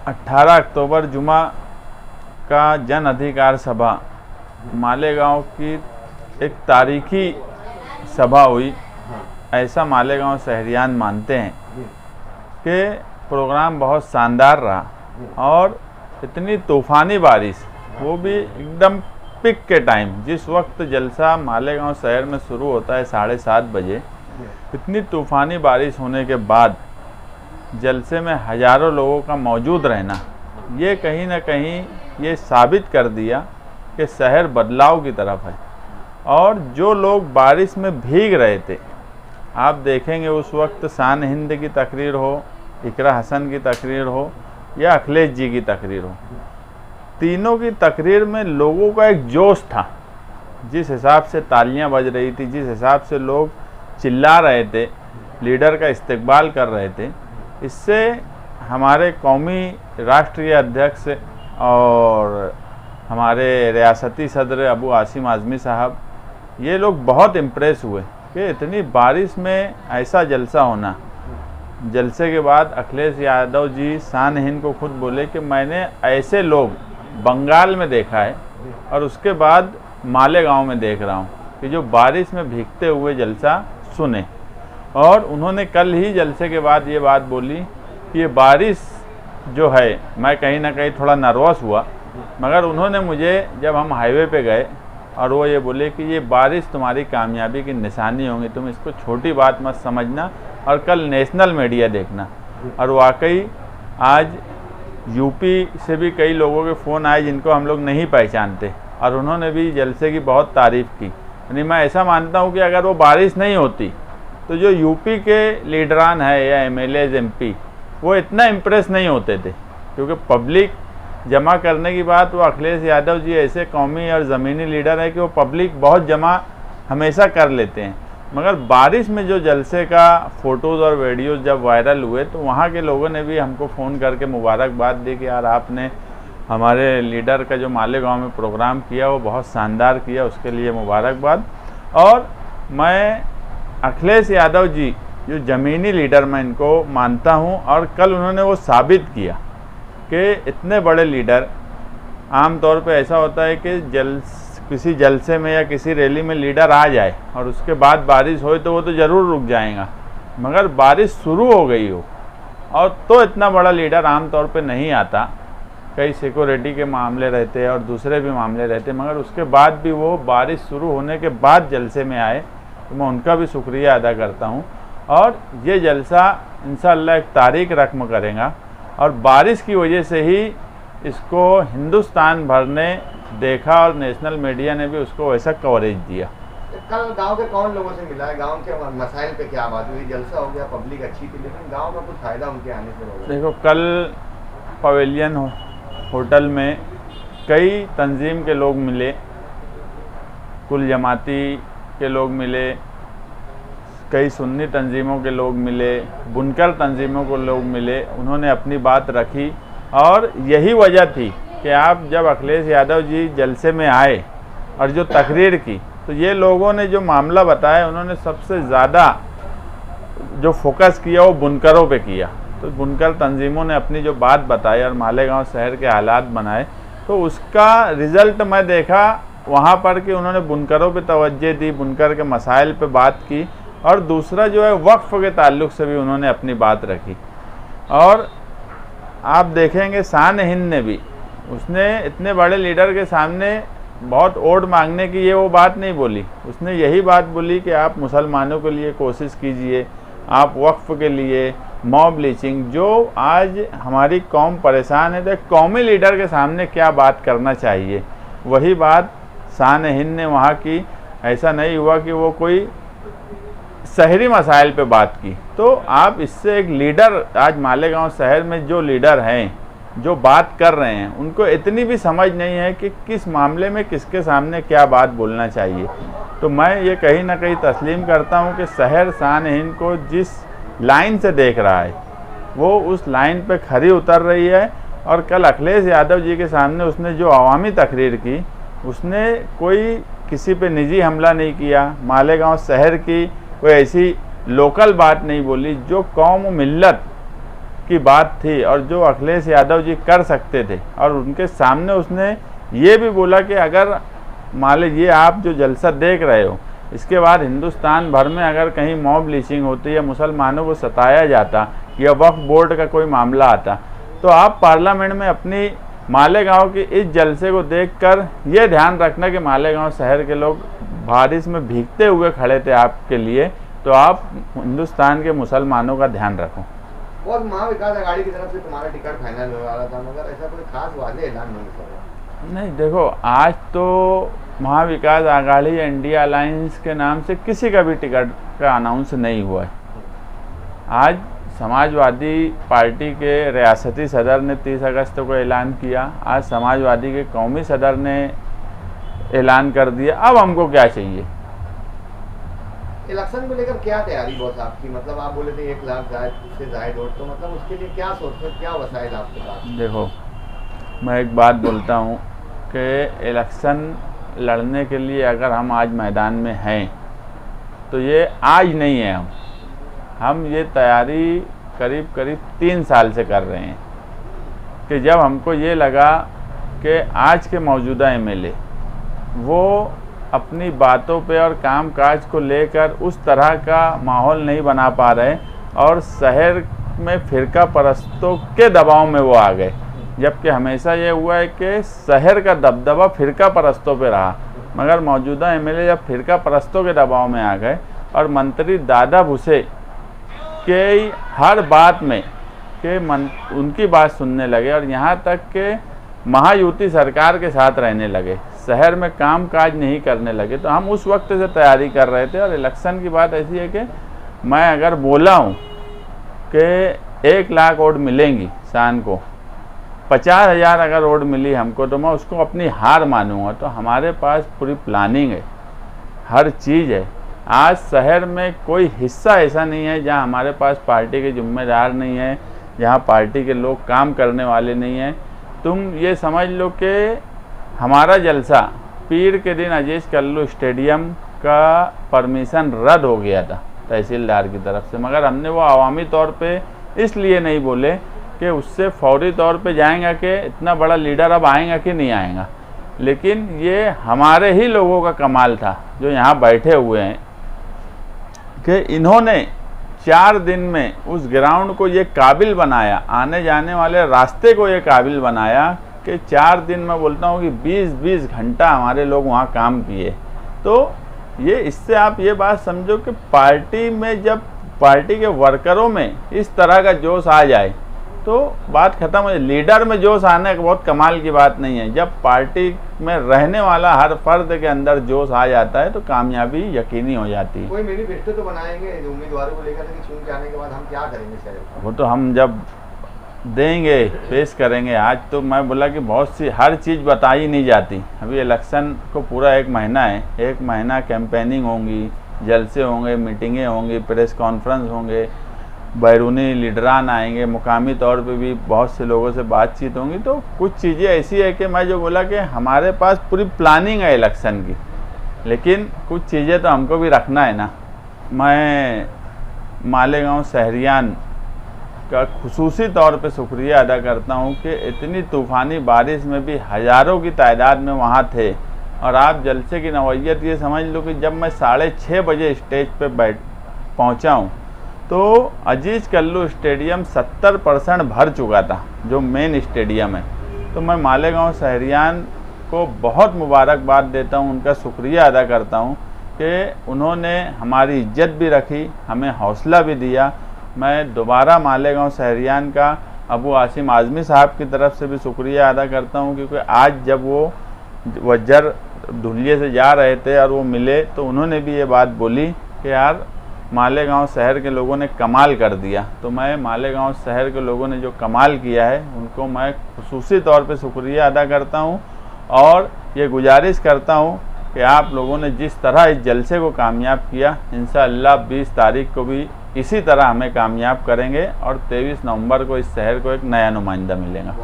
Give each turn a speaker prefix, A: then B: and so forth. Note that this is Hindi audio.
A: 18 अक्टूबर जुमा का जन अधिकार सभा मालेगांव की एक तारीखी सभा हुई। ऐसा मालेगांव शहरियान मानते हैं कि प्रोग्राम बहुत शानदार रहा और इतनी तूफ़ानी बारिश, वो भी एकदम पिक के टाइम, जिस वक्त जलसा मालेगांव शहर में शुरू होता है 7:30 बजे, इतनी तूफ़ानी बारिश होने के बाद जलसे में हज़ारों लोगों का मौजूद रहना, ये कहीं ना कहीं ये साबित कर दिया कि शहर बदलाव की तरफ है। और जो लोग बारिश में भीग रहे थे, आप देखेंगे उस वक्त शान हिंद की तकरीर हो, इकरा हसन की तकरीर हो या अखिलेश जी की तकरीर हो, तीनों की तकरीर में लोगों का एक जोश था। जिस हिसाब से तालियां बज रही थी, जिस हिसाब से लोग चिल्ला रहे थे, लीडर का इस्तकबाल कर रहे थे, इससे हमारे कौमी राष्ट्रीय अध्यक्ष और हमारे रियासती सदर अबू आसिम आज़मी साहब, ये लोग बहुत इम्प्रेस हुए कि इतनी बारिश में ऐसा जलसा होना। जलसे के बाद अखिलेश यादव जी शान हिंद को खुद बोले कि मैंने ऐसे लोग बंगाल में देखा है और उसके बाद मालेगांव में देख रहा हूँ कि जो बारिश में भीगते हुए जलसा सुने। और उन्होंने कल ही जलसे के बाद ये बात बोली कि ये बारिश जो है, मैं कहीं ना कहीं थोड़ा नर्वस हुआ, मगर उन्होंने मुझे, जब हम हाईवे पे गए और वो ये बोले कि ये बारिश तुम्हारी कामयाबी की निशानी होंगी, तुम इसको छोटी बात मत समझना और कल नेशनल मीडिया देखना। और वाकई आज यूपी से भी कई लोगों के फ़ोन आए जिनको हम लोग नहीं पहचानते, और उन्होंने भी जलसे की बहुत तारीफ़ की। यानी मैं ऐसा मानता हूँ कि अगर वो बारिश नहीं होती तो जो यूपी के लीडरान है या एमएलए एमपी, वो इतना इम्प्रेस नहीं होते थे, क्योंकि पब्लिक जमा करने की बात, वो अखिलेश यादव जी ऐसे कौमी और ज़मीनी लीडर है कि वो पब्लिक बहुत जमा हमेशा कर लेते हैं। मगर बारिश में जो जलसे का फ़ोटोज़ और वीडियोज़ जब वायरल हुए, तो वहाँ के लोगों ने भी हमको फ़ोन करके मुबारकबाद दी कि यार आपने हमारे लीडर का जो मालेगांव में प्रोग्राम किया वो बहुत शानदार किया, उसके लिए मुबारकबाद। और मैं अखिलेश यादव जी जो ज़मीनी लीडर, मैं इनको मानता हूँ, और कल उन्होंने वो साबित किया कि इतने बड़े लीडर, आम तौर पे ऐसा होता है कि किसी जलसे में या किसी रैली में लीडर आ जाए और उसके बाद बारिश हो तो वो तो ज़रूर रुक जाएगा, मगर बारिश शुरू हो गई हो और तो इतना बड़ा लीडर आम तौर पे नहीं आता। कई सिक्योरिटी के मामले रहते हैं और दूसरे भी मामले रहते हैं, मगर उसके बाद भी वो बारिश शुरू होने के बाद जलसे में आए, तो मैं उनका भी शुक्रिया अदा करता हूँ। और ये जलसा इंशाअल्लाह एक तारीख रकम करेगा, और बारिश की वजह से ही इसको हिंदुस्तान भर ने देखा और नेशनल मीडिया ने भी उसको वैसा कवरेज दिया।
B: कल गांव के कौन लोगों से मिला है, गांव के मसाइल पे क्या बात हुई? जलसा हो गया, पब्लिक अच्छी थी, लेकिन गांव में कुछ फायदा उनके आने से होगा?
A: देखो, कल पवेलियन होटल में कई तंजीम के लोग मिले, कुल जमाती के लोग मिले, कई सुन्नी तंजीमों के लोग मिले, बुनकर तंजीमों को लोग मिले, उन्होंने अपनी बात रखी। और यही वजह थी कि आप जब अखिलेश यादव जी जलसे में आए और जो तकरीर की, तो ये लोगों ने जो मामला बताया, उन्होंने सबसे ज़्यादा जो फोकस किया वो बुनकरों पे किया। तो बुनकर तंजीमों ने अपनी जो बात बताई और मालेगांव शहर के हालात बनाए, तो उसका रिज़ल्ट मैं देखा वहाँ पर कि उन्होंने बुनकरों पे तवज्जो दी, बुनकर के मसाइल पे बात की, और दूसरा जो है वक्फ़ के ताल्लुक़ से भी उन्होंने अपनी बात रखी। और आप देखेंगे शान हिंद ने भी, उसने इतने बड़े लीडर के सामने बहुत वोट मांगने की ये वो बात नहीं बोली, उसने यही बात बोली कि आप मुसलमानों के लिए कोशिश कीजिए, आप वक्फ़ के लिए, मॉब लीचिंग, जो आज हमारी कौम परेशान है, तो कौमी लीडर के सामने क्या बात करना चाहिए, वही बात शान हिंद ने वहाँ की। ऐसा नहीं हुआ कि वो कोई शहरी मसाइल पे बात की। तो आप इससे एक लीडर, आज मालेगांव शहर में जो लीडर हैं, जो बात कर रहे हैं, उनको इतनी भी समझ नहीं है कि किस मामले में किसके सामने क्या बात बोलना चाहिए। तो मैं ये कहीं ना कहीं तस्लीम करता हूँ कि शहर शान हिंद को जिस लाइन से देख रहा है, वो उस लाइन पे खरी उतर रही है। और कल अखिलेश यादव जी के सामने उसने जो अवामी तकरीर की, उसने कोई किसी पे निजी हमला नहीं किया, मालेगांव शहर की कोई ऐसी लोकल बात नहीं बोली। जो कौम मिल्लत की बात थी और जो अखिलेश यादव जी कर सकते थे, और उनके सामने उसने ये भी बोला कि अगर मान लीजिए आप जो जलसा देख रहे हो, इसके बाद हिंदुस्तान भर में अगर कहीं मॉब लिंचिंग होती या मुसलमानों को सताया जाता या वक्फ बोर्ड का कोई मामला आता, तो आप पार्लियामेंट में अपनी मालेगांव के इस जलसे को देखकर ये ध्यान रखना कि मालेगांव शहर के लोग बारिश में भीगते हुए खड़े थे आपके लिए, तो आप हिंदुस्तान के मुसलमानों का ध्यान रखो।
B: और महाविकास आघाड़ी की तरफ से तुम्हारा टिकट फाइनल हो रहा था, मगर ऐसा कोई खास वादे ऐलान नहीं कर रहा।
A: नहीं, देखो आज तो महाविकास आघाड़ी इंडिया अलायंस के नाम से किसी का भी टिकट का अनाउंस नहीं हुआ है। आज समाजवादी पार्टी के रियासती सदर ने 30 अगस्त को ऐलान किया, आज समाजवादी के कौमी सदर ने ऐलान कर दिया। अब हमको क्या चाहिए?
B: इलेक्शन को लेकर क्या तैयारी बॉस आपकी? मतलब आप बोले थे 1 लाख से जायद वोट, तो मतलब उसके लिए क्या सोचते, क्या वसाइल आपके पास?
A: देखो, मैं एक बात बोलता हूँ कि इलेक्शन लड़ने के लिए अगर हम आज मैदान में हैं तो ये आज नहीं है, हम ये तैयारी करीब 3 साल से कर रहे हैं कि जब हमको ये लगा कि आज के मौजूदा एमएलए वो अपनी बातों पे और कामकाज को लेकर उस तरह का माहौल नहीं बना पा रहे और शहर में फिरका परस्तों के दबाव में वो आ गए, जबकि हमेशा ये हुआ है कि शहर का दबदबा फिरका परस्तों पे रहा, मगर मौजूदा एमएलए जब फिरका परस्तों के दबाव में आ गए और मंत्री दादा भूसे के हर बात में उनकी बात सुनने लगे और यहाँ तक कि महायुति सरकार के साथ रहने लगे, शहर में काम काज नहीं करने लगे, तो हम उस वक्त से तैयारी कर रहे थे। और इलेक्शन की बात ऐसी है कि मैं अगर बोला हूँ कि 1 लाख वोट मिलेंगी शान को, 50,000 अगर वोट मिली हमको, तो मैं उसको अपनी हार मानूंगा। तो हमारे पास पूरी प्लानिंग है, हर चीज़ है। आज शहर में कोई हिस्सा ऐसा नहीं है जहां हमारे पास पार्टी के जिम्मेदार नहीं है, जहां पार्टी के लोग काम करने वाले नहीं हैं। तुम ये समझ लो कि हमारा जलसा पीर के दिन अजीज कल्लू स्टेडियम का परमिशन रद्द हो गया था तहसीलदार की तरफ से, मगर हमने वो अवामी तौर पे इसलिए नहीं बोले कि उससे फौरी तौर पे जाएंगा कि इतना बड़ा लीडर अब आएगा कि नहीं आएगा, लेकिन ये हमारे ही लोगों का कमाल था जो यहाँ बैठे हुए हैं कि इन्होंने 4 दिन में उस ग्राउंड को ये काबिल बनाया, आने जाने वाले रास्ते को ये काबिल बनाया कि 4 दिन में बोलता हूँ कि 20-20 घंटा हमारे लोग वहाँ काम किए। तो ये इससे आप ये बात समझो कि पार्टी में जब पार्टी के वर्करों में इस तरह का जोश आ जाए तो बात खत्म हो जाए। लीडर में जोश आने बहुत कमाल की बात नहीं है, जब पार्टी में रहने वाला हर फर्द के अंदर जोश आ जाता है तो कामयाबी यकीनी हो जाती है।
B: कोई मैनिफेस्टो तो बनाएंगे उम्मीदवारों को लेकर कि चुन के आने के बाद हम क्या करेंगे शहर?
A: वो तो हम जब देंगे पेश करेंगे। आज तो मैं बोला कि बहुत सी हर चीज़ बताई नहीं जाती, अभी इलेक्शन को पूरा 1 महीना है, 1 महीना कैंपेनिंग होंगी, जलसे होंगे, मीटिंगें होंगी, प्रेस कॉन्फ्रेंस होंगे, बैरूनी लीडरान आएंगे, मुकामी तौर पे भी बहुत से लोगों से बातचीत होंगी। तो कुछ चीज़ें ऐसी है कि मैं जो बोला कि हमारे पास पूरी प्लानिंग है इलेक्शन की, लेकिन कुछ चीज़ें तो हमको भी रखना है ना। मैं मालेगांव शहरियान का खुसूसी तौर पे शुक्रिया अदा करता हूँ कि इतनी तूफ़ानी बारिश में भी हज़ारों की तादाद में वहाँ थे। और आप जलसे की नौइयत ये समझ लो कि जब मैं 6:30 बजे स्टेज पे पहुँचा हूँ तो अजीज कल्लू स्टेडियम 70% भर चुका था, जो मेन स्टेडियम है। तो मैं मालेगांव शहरियान को बहुत मुबारकबाद देता हूं, उनका शुक्रिया अदा करता हूं कि उन्होंने हमारी इज्जत भी रखी, हमें हौसला भी दिया। मैं दोबारा मालेगांव शहरियान का अबू आसिम आज़मी साहब की तरफ से भी शुक्रिया अदा करता हूं, क्योंकि आज जब वो वज्र धुलिये से जा रहे थे और वो मिले तो उन्होंने भी ये बात बोली कि यार मालेगांव शहर के लोगों ने कमाल कर दिया। तो मैं मालेगांव शहर के लोगों ने जो कमाल किया है उनको मैं खुसूसी तौर पे शुक्रिया अदा करता हूं और ये गुजारिश करता हूं कि आप लोगों ने जिस तरह इस जलसे को कामयाब किया, इंशाअल्लाह 20 तारीख को भी इसी तरह हमें कामयाब करेंगे और 23 नवंबर को इस शहर को एक नया नुमाइंदा मिलेगा।